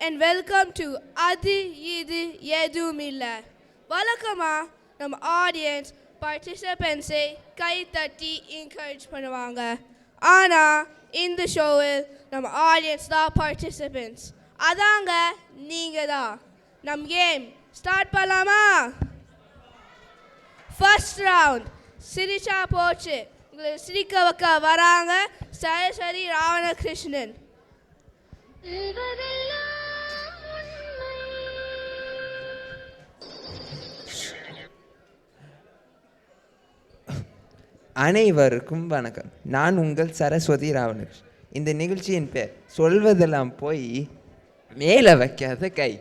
and welcome to அது இது எதுவுமில்ல. வழக்கமா நம்ம ஆடியன்ஸ் பார்ட்டிசிபென்ட்ஸை கை தட்டி என்கரேஜ் பண்ணுவாங்க. ஆனால் இந்த ஷோவில் நம்ம ஆடியன்ஸ் தான் பார்ட்டிசிபென்ட்ஸ். அதாங்க நீங்கள் தான். நம் கேம் ஸ்டார்ட் பண்ணலாமா? ஃபர்ஸ்ட் ரவுண்ட் சிரிச்சா போச்சு. உங்களை சிரிக்க வைக்க வராங்க சரஸ்வதி ராவணகிருஷ்ணன். அனைவருக்கும் வணக்கம். நான் உங்கள் சரஸ்வதி ராவணகிருஷ்ணன். இந்த நிகழ்ச்சியின் பேர் சொல்வதெல்லாம் போய் மேலே வைக்காத கை.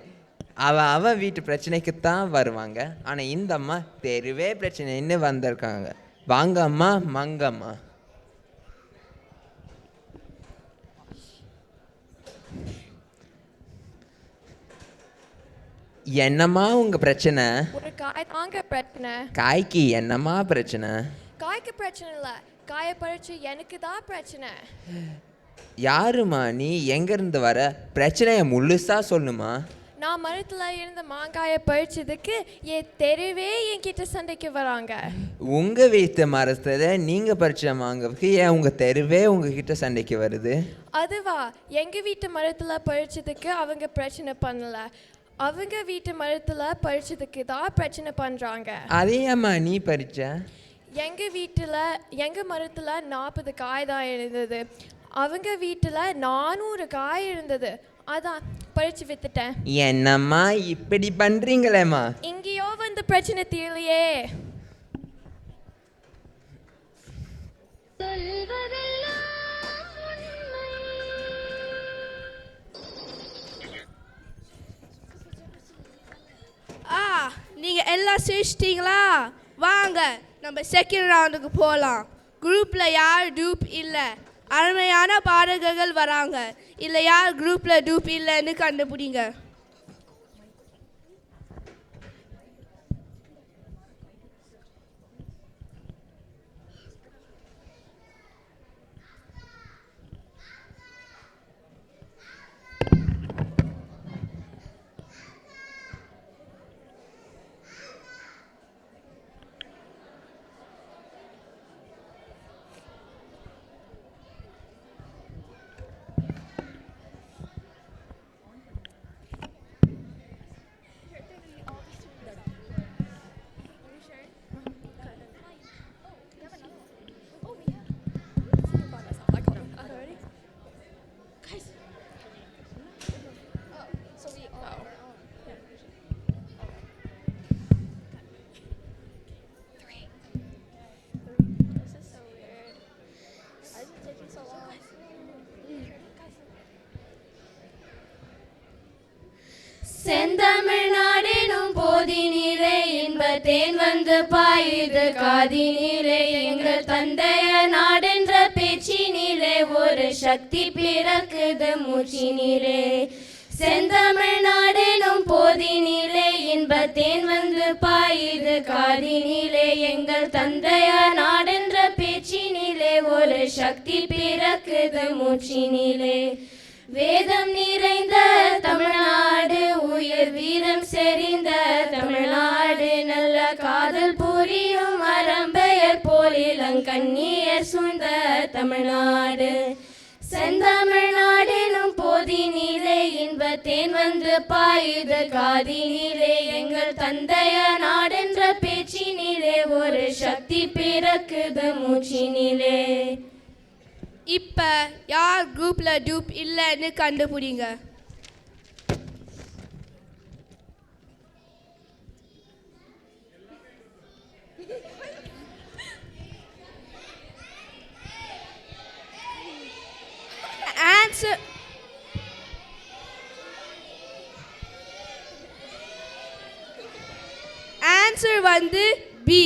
அவ வீட்டு பிரச்சனைக்குத்தான் வருவாங்க. ஆனால் இந்த அம்மா தெருவே பிரச்சனைன்னு வந்திருக்காங்க. வாங்க அம்மா, மங்கம்மா. என்னம்மா உங்க பிரச்சனை? ஒரு காய் தாங்க பிரச்சனை. காய்க்கு என்னம்மா பிரச்சனை? காய்க்கு பிரச்சனை இல்லை, காயை பறிச்சு எனக்கு தான் பிரச்சனை. யாருமா நீ? எங்கேருந்து வர? பிரச்சனையை முழுசா சொல்லுமா. நான் மரத்தில் இருந்த மாங்காயை பறிச்சதுக்கு என் தெருவே என்கிட்ட சண்டைக்கு வராங்க. உங்கள் வீட்டு மரத்தில் நீங்கள் பறிச்ச மாங்காய்க்கு ஏன் உங்கள் தெருவே உங்ககிட்ட சண்டைக்கு வருது? அதுவா, எங்கள் வீட்டு மரத்தில் பறிச்சதுக்கு அவங்க பிரச்சனை பண்ணலை, அவங்க வீட்டு மரத்தில் பறிச்சதுக்கு தான் பிரச்சனை பண்ணுறாங்க. அதையம்மா நீ பறிச்ச? எங்கள் மரத்தில் 40 காய் தான் இருந்தது, அவங்க வீட்டில் 400 காய் இருந்தது. அதான் பறிச்சு வித்துட்டேன். என்னம்மா இப்படி பண்றீங்களேம்மா? இங்கேயோ வந்து பிரச்சனை தீரலையே. நீங்க எல்லாம் சிரிச்சிட்டீங்களா? வாங்க நம்ம செகண்ட் ரவுண்டுக்கு போகலாம். குரூப்ல யார் டூப் இல்லை, அருமையான பாடகர்கள் வராங்க. இல்லை யார் குரூப்பில் டூப் இல்லைன்னு கண்டுபிடிங்க. செந்தமிழ்நாடெனும் போதினிலே இன்பத்தேன் வந்து பாயுது காதினிலே. எங்கள் தந்தைய நாடென்ற பேச்சினிலே ஒரு சக்தி பிறக்குது மூச்சினிலே. செந்தமிழ்நாடெனும் போதினிலே இன்பத்தேன் வந்து பாயுது காதினிலே. எங்கள் தந்தைய நாடென்ற பேச்சினிலே ஒரு சக்தி பிறக்குது மூச்சினிலே. வேதம் நிறைந்த தமிழ்நாடு, உயிர் வீரம் செறிந்த தமிழ்நாடு, நல்ல காதல் புரியும் அறம்பெயர் போல் இளங்கண்ணியர் சூழ்ந்த தமிழ்நாடு. செந்தமிழ்நாடெனும் போதினிலே இன்பத்தேன் வந்து பாயுது காதினிலே. எங்கள் தந்தைய நாடென்ற பேச்சினிலே ஒரு சக்தி பிறக்குது மூச்சினிலே. இப்போ யார் குரூப்பில் டூப் இல்லைன்னு கண்டுபிடிங்க. ஆன்சர் வந்து பி,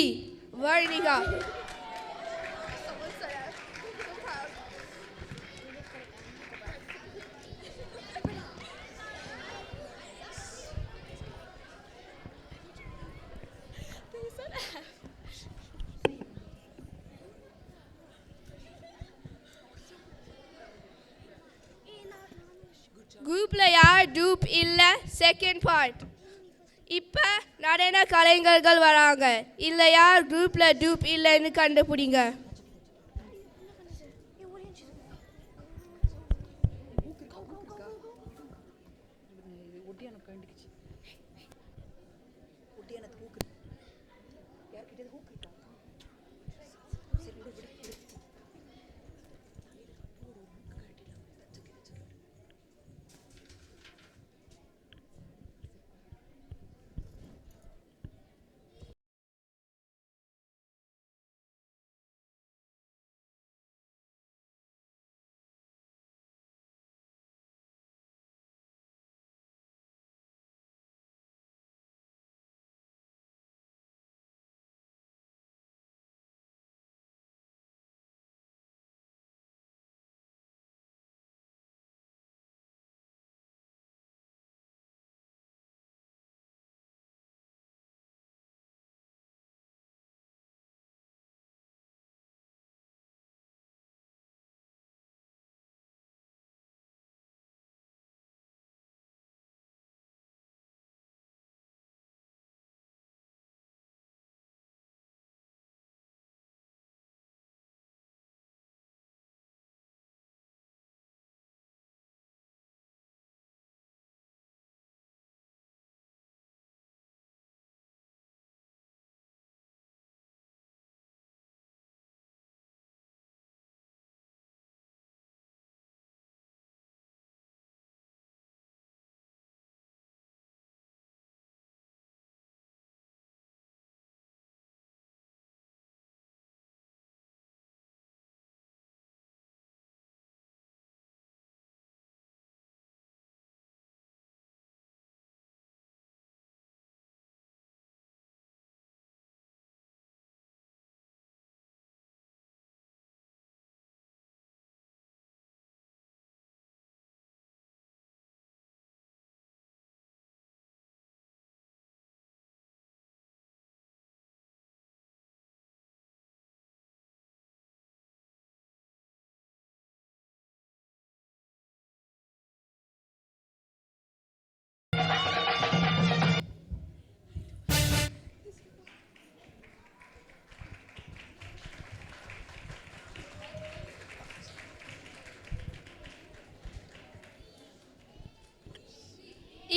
வர்ணிகா. குரூப்பில் யார் யார் டூப் இல்லை செகண்ட் பார்ட். இப்போ நடன கலைஞர்கள் வராங்க. இல்லை யார் குரூப்பில் டூப் இல்லைன்னு கண்டுபிடிங்க.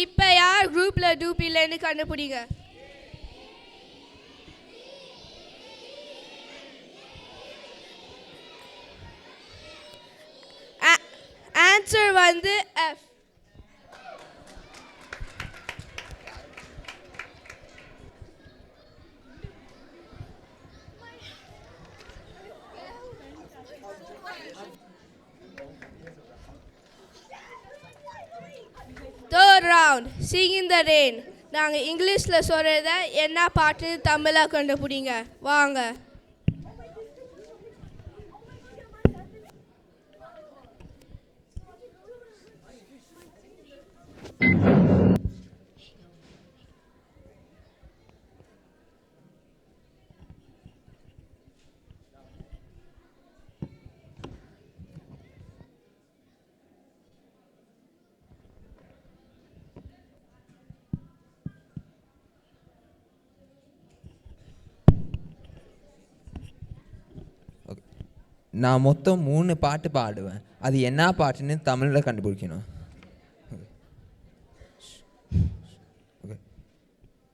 இப்போ யார் குரூப்பில் டூப் இல்லைன்னு கண்டுபிடிங்க. ஆன்சர் வந்து எஃப். தேர்ட் ரவுண்ட் சிங் இன் த ரெயின். நாங்கள் இங்கிலீஷில் சொல்கிறத என்ன பாட்டுன்னு தமிழாக கண்டுபிடிங்க. வாங்க. நான் மொத்தம் 3 பாட்டு பாடுவேன். அது என்ன பாட்டுன்னு தமிழில் கண்டுபிடிக்கணும்.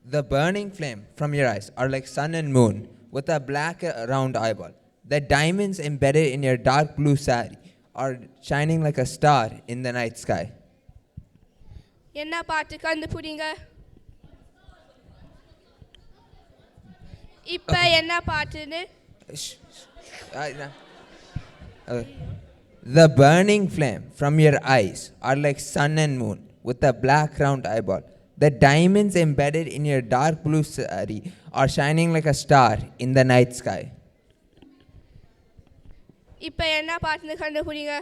The burning flame from your eyes are like sun and moon with a black round eyeball. The diamonds embedded in your dark blue saree are shining like a star in the night sky. என்ன பாட்டு கண்டுபிடிங்க. இப்போ என்ன பாட்டுன்னு. The burning flame from your eyes are like sun and moon with a black round eyeball. The diamonds embedded in your dark blue saree are shining like a star in the night sky. இப்போ என்ன பாட்டுன்னு கண்டுபிடிங்க.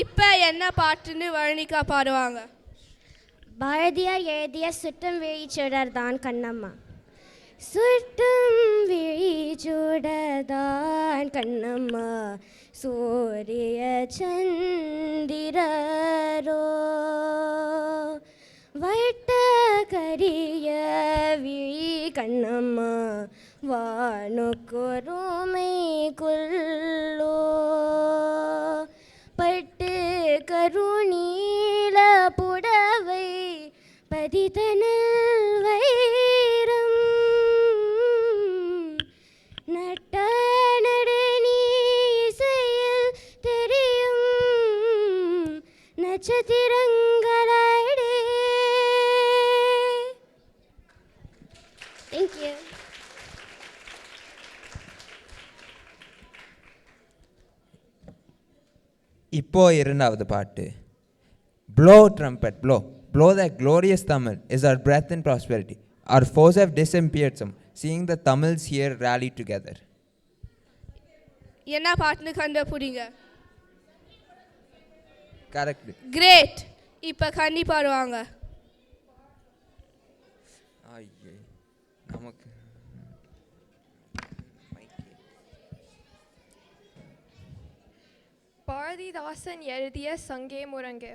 இப்போ என்ன பாட்டுன்னு வர்ணிகா பாடுவாங்க. பாரதியார் எழுதிய சுட்டம் விழிச்சுடர்தான் கண்ணம்மா. சுட்டம் விழிச்சுடர்தான் கண்ணம்மா, சூரிய சந்திரரோ வட்ட கரிய விழி கண்ணம்மா, வானுக்குருமை கொல்லோ பட்டு கருணீல புடவை பதிதனல் வைரம் நட்ட நடனி இசையில் தெரியும் நட்சத்திரங்களே. தேங்க்யூ. இப்போ இரண்டாவது பாட்டு. Blow trumpet, blow. Blow that glorious Tamil is our breath and prosperity. Our foes have disappeared some. Seeing the Tamils here rally together. என்ன பாட்டுன்னு கண்டுபிடிங்க. Correct. கிரேட். இப்போ கண்ணி பாடுவாங்க. ஐயே நமக்கு பாரதிதாசன் எழுதிய சங்கே முரங்கு.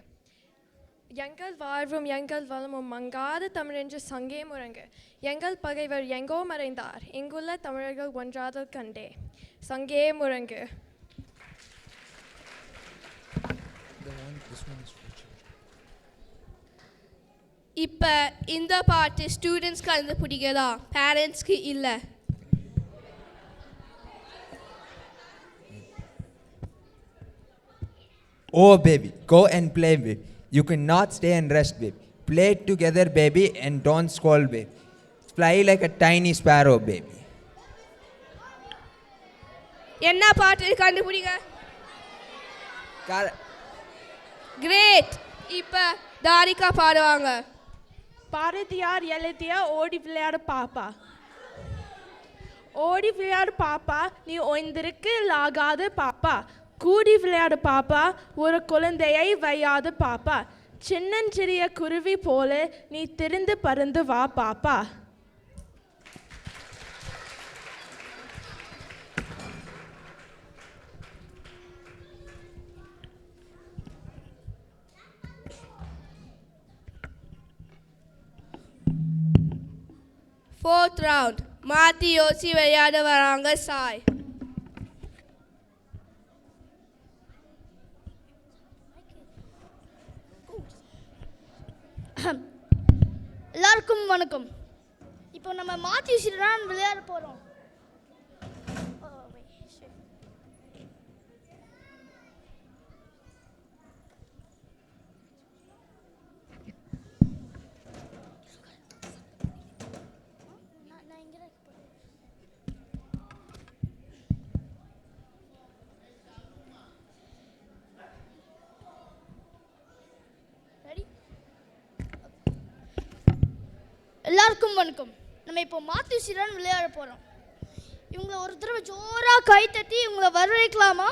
எங்கள் வாழ்வும் எங்கள் வளமும் மங்காத தமிழென்று சங்கே முரங்கு. எங்கள் பகைவர் எங்கோ மறைந்தார், இங்குள்ள தமிழர்கள் ஒன்றாதல் கண்டே. சங்கே முரங்கு. இப்போ இந்த பாட்டு ஸ்டூடெண்ட்ஸ்க்கு கண்டுபிடிக்கிறதா, பேரண்ட்ஸ்க்கு இல்லை. Oh baby, go and play baby. You cannot stay and rest baby. Play together baby and don't scold baby. Fly like a tiny sparrow baby. என்ன பாட்டு கண்டுபிடிங்க. Correct. கிரேட். இப்போ தாரிகா பாடுவாங்க. பாரதியார் எழுதிய ஓடி விளையாடு பாப்பா. ஓடி விளையாடு பாப்பா, நீ ஓய்ந்திருக்கு லாகாது பாப்பா. கூடி விளையாடு பாப்பா, ஒரு குழந்தையை வையாது பாப்பா. சின்னஞ்சிறிய குருவி போல நீ திரிந்து பறந்து வா பாப்பா. Fourth round. மாற்றி யோசி விளையாட வராங்க. சாய். எல்லாருக்கும் வணக்கம். இப்போ நம்ம மாற்றி யோசிச்சுதான் விளையாட போகிறோம். எல்லாருக்கும் வணக்கம். நம்ம இப்போ மாற்றி யோசிச்சுதான் விளையாட போகிறோம். இவங்களை ஒரு தடவை ஜோராக கை தட்டி இவங்களை வரவேற்கலாமா?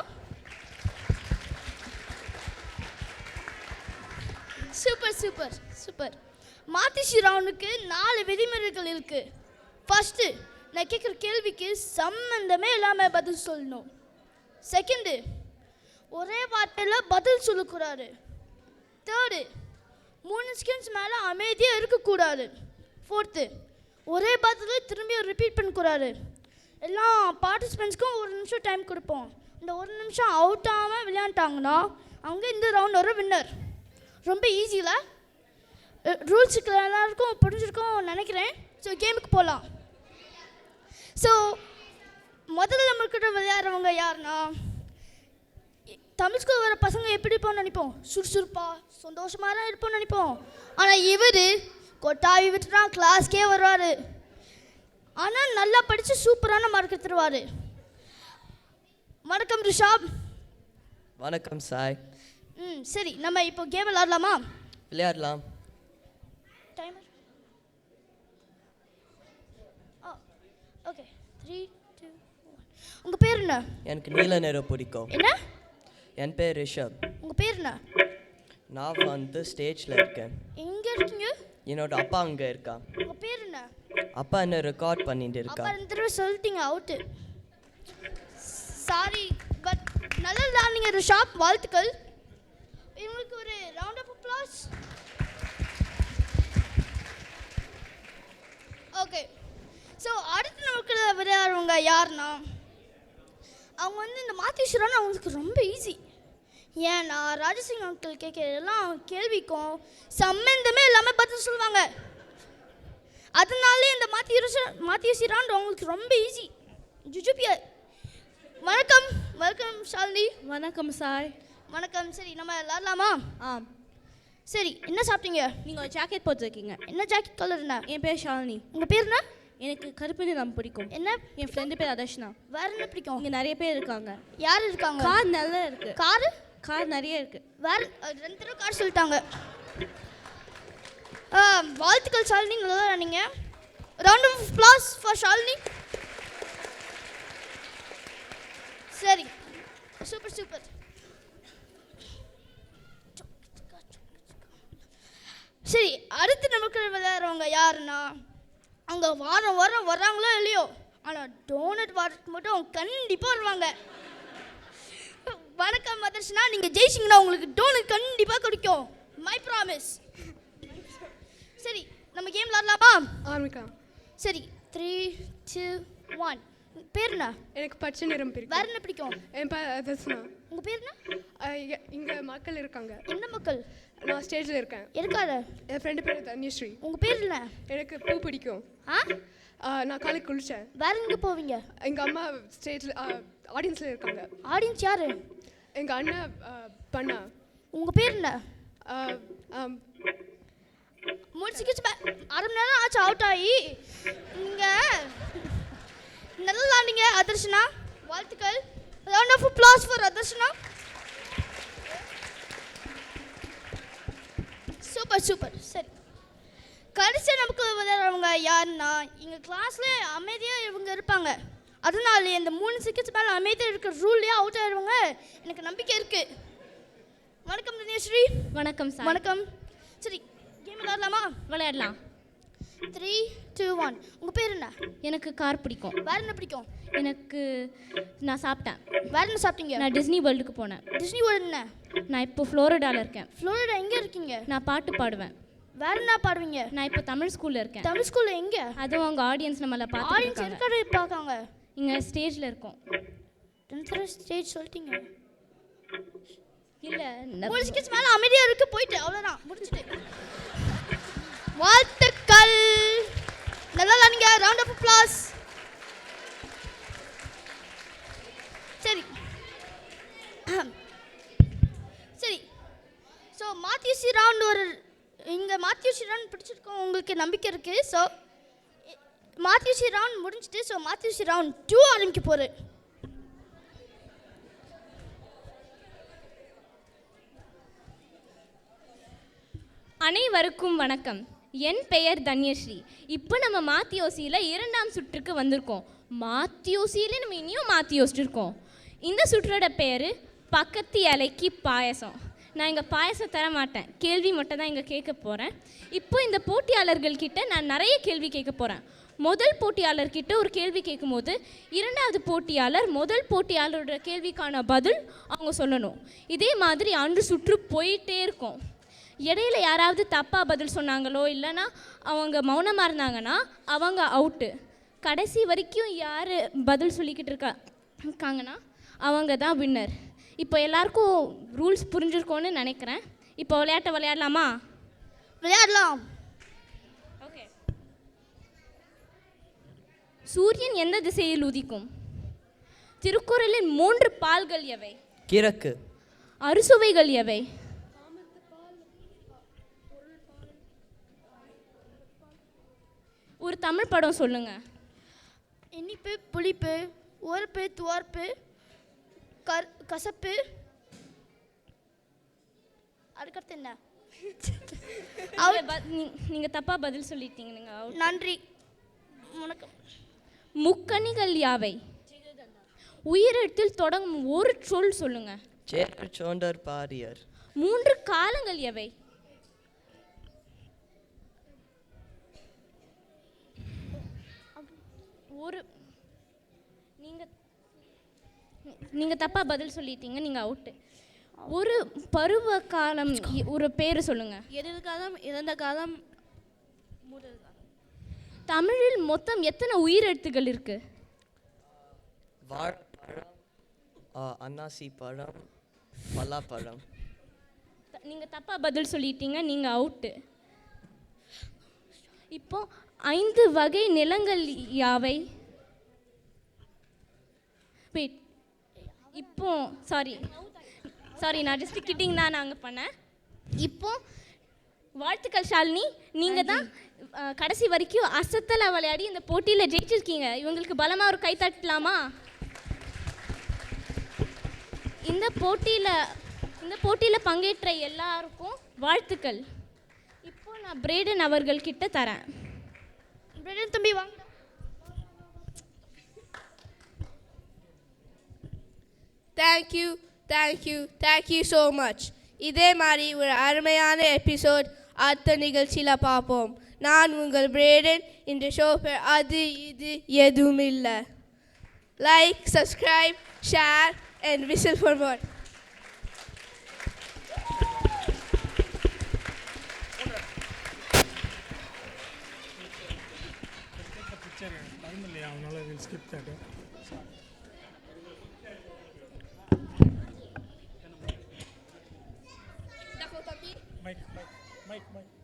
Super super super. மாத்திஷி ரவுண்டுக்கு 4 விதிமுறைகள் இருக்கு. ஃபர்ஸ்ட்டு, நான் கேட்குற கேள்விக்கு சம்பந்தமே இல்லாமல் பதில் சொல்லணும். செகண்டு, ஒரே வார்த்தையில் பதில் சொல்லக்கூடாது. தேர்டு, 3 செகண்ட்ஸ் மேலே அமைதியாக இருக்கக்கூடாது. ஃபோர்த்து, ஒரே பதில் திரும்பி ரிப்பீட் பண்ணக்கூடாது. எல்லா பார்ட்டிசிபெண்ட்ஸ்க்கும் 1 நிமிஷம் டைம் கொடுப்போம். இந்த 1 நிமிஷம் அவுட் ஆகாமல் விளையாண்டாங்கன்னா அவங்க இந்த ரவுண்டோட வின்னர். ரொம்ப ஈஸியில் ரூல்ஸுக்கு எல்லாருக்கும் புரிஞ்சிருக்கோம் நினைக்கிறேன். ஸோ கேமுக்கு போகலாம். ஸோ முதல்ல நம்மக்கிட்ட விளையாடுறவங்க யாருன்னா, தமிழ் ஸ்கூல் வர பசங்க எப்படி இருப்போம்னு நினைப்போம், சுறுசுறுப்பாக சந்தோஷமாக தான் இருப்போம்னு நினைப்போம். ஆனால் இவர் கொட்டாவி விட்டுனா கிளாஸ்க்கே வருவார். ஆனால் நல்லா படித்து சூப்பரான மார்க் எடுத்துருவார். வணக்கம் ரிஷாப். வணக்கம் சாய். சரி, நம்ம இப்போ கேம் விளையாடலாமா? விளையாடலாம். டைமர். ஓகே, 3, 2, 1. உங்கள் பேர் என்ன? எனக்கு நீல நிறம் பிடிக்கும். என்ன? என் பேர் ரிஷப். உங்கள் உங்கள் பேர் என்ன? நான் வந்து ஸ்டேஜில் இருக்கேன். எங்கே இருக்கீங்க? என்னோட அப்பா அங்கே இருக்கா. உங்கள் பேர் என்ன? அப்பா என்ன ரெக்கார்ட் பண்ணிட்டு இருக்கா. அப்பா 2 தடவை சொல்லிட்டீங்க அவுட்டு. சாரி பட் நல்லா விளையாடுனீங்க. ஒரு ஷாப் வாழ்த்துக்கள். இவங்களுக்கு ஒரு round of applause. Okay, so அடுத்து நமக்கு விளையாடுறவங்க யாருன்னா, அவங்க வந்து இந்த மாத்யூ ஷிரான் அவங்களுக்கு ரொம்ப ஈஸி. ஏன்னா ராஜசிங் அங்கிள் கேட்குறதெல்லாம் கேள்விக்கும் சம்மந்தமே இல்லாமல் பதில் சொல்லுவாங்க. அதனாலே இந்த மாத்யூ ஷிரான் அவங்களுக்கு ரொம்ப ஈஸி. ஜுஜுபியா வணக்கம். வெல்கம் ஷாலினி. வணக்கம் சாய். வணக்கம். சரி, நம்ம விளாட்லாமா? ஆம். சரி, என்ன சாப்பிட்டீங்க? நீங்கள் ஒரு ஜாக்கெட் போட்டிருக்கீங்க. என்ன ஜாக்கெட் கலர் என்ன? என் பேர் ஷாலினி. உங்கள் பேர் என்ன? எனக்கு கருப்பு நிறம் பிடிக்கும். என்ன? என் ஃப்ரெண்டு பேர் அதர்ஷனா. வேற என்ன பிடிக்கும்? இங்கே நிறைய பேர் இருக்காங்க. யார் இருக்காங்க? கார் நல்லா இருக்கு. காரு? கார் நிறைய இருக்கு. வேற 2 தடவை கார் சொல்லிட்டாங்க. வாழ்த்துக்கள் ஷாலினி, நல்லா நீங்க. Round of applause for Shalini. சரி, சூப்பர் சூப்பர். சரி, அடுத்து நமக்கு விளையாடுறவங்க யாருன்னா, அவங்க வாரம் வாரம் வர்றாங்களோ இல்லையோ, ஆனால் டோனட் வாரத்துக்கு மட்டும் அவங்க கண்டிப்பாக வருவாங்க. வணக்கம் மதர்ஷனா, நீங்கள் ஜெயிச்சிங்கன்னா உங்களுக்கு டோனட் கண்டிப்பாக கிடைக்கும். My promise. சரி, நம்ம கேம் விளாட்லாமா? ஆரம்பிக்கலாம். சரி, 3, 2, 1. பேர் என்ன? எனக்கு பச்சை நிறம் பிடிக்கும். வேற என்ன பிடிக்கும்? என் பேர் தர்ஷனா. உங்கள் பேர் என்ன? இங்கே மக்கள் இருக்காங்க. என்ன மக்கள்? நான் ஸ்டேஜில் இருக்கேன். இருக்காரு. என் ஃப்ரெண்டு பேர் தன்யஸ்ரீ. உங்கள் பேர் என்ன? எனக்கு பூ பிடிக்கும். நான் காலைக்கு குளித்தேன். வேற எங்கே போவீங்க? எங்கள் அம்மா ஸ்டேஜில் ஆடியன்ஸில் இருக்காங்க. ஆடியன்ஸ் யாரு? எங்கள் அண்ணன் பண்ணா. உங்கள் பேர் என்ன? முடிச்சுக்கிச்சு. 1/2 மணி நேரம் ஆச்சு அவுட் ஆகி. நீங்கள் நல்லா நீங்கள் அதர்ஷனா, வாழ்த்துக்கள். Round of applause for Adarshana. Super super. சரி, கடைசியாக நமக்கு விளையாடுறவங்க யாருன்னா, எங்கள் கிளாஸில் அமைதியாக இவங்க இருப்பாங்க. அதனால இந்த 3 செகண்ட்ஸ் மேலே அமைதியாக இருக்கிற ரூல்லையே அவுட் ஆகிடுவாங்க. எனக்கு நம்பிக்கை இருக்குது. வணக்கம் தினேஸ்ரீ. வணக்கம் சார். வணக்கம். சரி, கேம் விளையாடலாமா? விளையாடலாம். 3, 2, 1. உங்கள் பேர் என்ன? எனக்கு கார் பிடிக்கும். வேற என்ன பிடிக்கும்? எனக்கு நான் சாப்பிட்டேன். வேற என்ன சாப்பிட்டீங்க? நான் டிஸ்னி வேர்ல்டுக்கு போனேன். டிஸ்னி வேர்ல்டு என்ன? நான் இப்போ ஃப்ளோரிடாவில் இருக்கேன். ஃப்ளோரிடா எங்கே இருக்கீங்க? நான் பாட்டு பாடுவேன். வேற என்ன பாடுவீங்க? நான் இப்போ தமிழ் ஸ்கூலில் இருக்கேன். தமிழ் ஸ்கூலில் எங்கே? அதுவும் அவங்க ஆடியன்ஸ் நம்மளை ஆடியன்ஸ் பார்த்து இருக்கிற பார்க்காங்க. இங்கே ஸ்டேஜில் இருக்கோம். 2 ஸ்டேஜ் சொல்லிட்டீங்க. இல்லை, 3 செகண்ட்ஸ் மேலே அமைதியாக இருக்கு. போயிட்டு அவ்வளோதான், முடிச்சுட்டு. வாழ்த்துக்கள். நல்லா நீங்க. Round of applause. சரி சரி. ஸோ மாத்யூ ஷிரான் இங்கே மாத்யூ ஷிரான் பிடிச்சிருக்கோம், உங்களுக்கு நம்பிக்கை இருக்குது. ஸோ மாத்யூ ஷிரான் முடிஞ்சிட்டு, ஸோ மாத்யூ ஷிரான் 2 ஆரம்பிக்க போகுது. அனைவருக்கும் வணக்கம். என் பெயர் தன்யஸ்ரீ. இப்போ நம்ம மாத்தியோசியில் 2ஆம் சுற்றுக்கு வந்திருக்கோம். மாத்தியோசியில் நம்ம இனியும் மாற்றி யோசிச்சிருக்கோம். இந்த சுற்றோட பேர் பக்கத்து இலைக்கு பாயசம். நான் இங்கே பாயசம் தர மாட்டேன், கேள்வி மட்டும் தான் இங்கே கேட்க போகிறேன். இப்போ இந்த போட்டியாளர்கள்கிட்ட நான் நிறைய கேள்வி கேட்க போகிறேன். முதல் போட்டியாளர்கிட்ட ஒரு கேள்வி கேட்கும்போது 2வது போட்டியாளர் முதல் போட்டியாளரோட கேள்விக்கான பதில் அவங்க சொல்லணும். இதே மாதிரி அன்று சுற்று போயிட்டே இருக்கும். இடையில யாராவது தப்பாக பதில் சொன்னாங்களோ இல்லைன்னா அவங்க மௌனமாக இருந்தாங்கன்னா அவங்க அவுட்டு. கடைசி வரைக்கும் யார் பதில் சொல்லிக்கிட்டு இருக்காங்கன்னா அவங்க தான் வின்னர். இப்போ எல்லாருக்கும் ரூல்ஸ் புரிஞ்சிருக்கோன்னு நினைக்கிறேன். இப்போ விளையாடலாமா? விளையாடலாம். ஓகே. சூரியன் எந்த திசையில் உதிக்கும்? திருக்குறளின் 3 பால்கள் எவை? கிழக்கு. அறுசுவைகள் எவை? ஒரு தமிழ் படம் சொல்லுங்க. இனிப்பு, புளிப்பு, உரப்பு, துவர்ப்பு, கசப்பு. அதுக்கடுத்து என்ன? நீங்கள் தப்பாக பதில் சொல்லிட்டீங்க. நீங்கள் நன்றி. வணக்கம். முக்கணிகள் யாவை? உயிரெழுத்தில் தொடங்கும் ஒரு சொல் சொல்லுங்க. சேர் சோண்டர் பாரியர். 3 காலங்கள் எவை? ஒரு நீங்க தப்பா பதில் சொல்லிட்டீங்க, நீங்க அவுட். ஒரு பருவ காலம் ஒரு பேரு சொல்லுங்க. எதிர்காலம், இறந்த காலம், முதல் காலம். தமிழில் மொத்தம் எத்தனை உயிரெழுத்துகள் இருக்கு? வாழைப்பழம், அன்னாசி பழம், பலாப்பழம். நீங்க தப்பா பதில் சொல்லிட்டீங்க, நீங்க அவுட். இப்போ 5 வகை நிலங்கள் யாவை? வெயிட், இப்போ சாரி நான் ஜஸ்ட் கிட்டிங் தான் நாங்கள் பண்ணேன். இப்போ வாழ்த்துக்கள் ஷாலினி, நீங்கள் தான் கடைசி வரைக்கும் அசத்தலை விளையாடி இந்த போட்டியில் ஜெயிச்சிருக்கீங்க. இவங்களுக்கு பலமாக ஒரு கை தட்டலாமா? இந்த போட்டியில் பங்கேற்ற எல்லாருக்கும் வாழ்த்துக்கள். இப்போ நான் பிரேடன் அவர்கள்கிட்ட தரேன். பிரேடன் தம்பி வாங்க. Thank you so much. இதே மாதிரி ஒரு அருமையான எபிசோட் அடுத்த நிகழ்ச்சியில் பார்ப்போம். நான் உங்கள் பிரேடன். இந்த ஷோ பேர் அது இது எதுவும் இல்லை. Like, subscribe, share and whistle for more. Mike.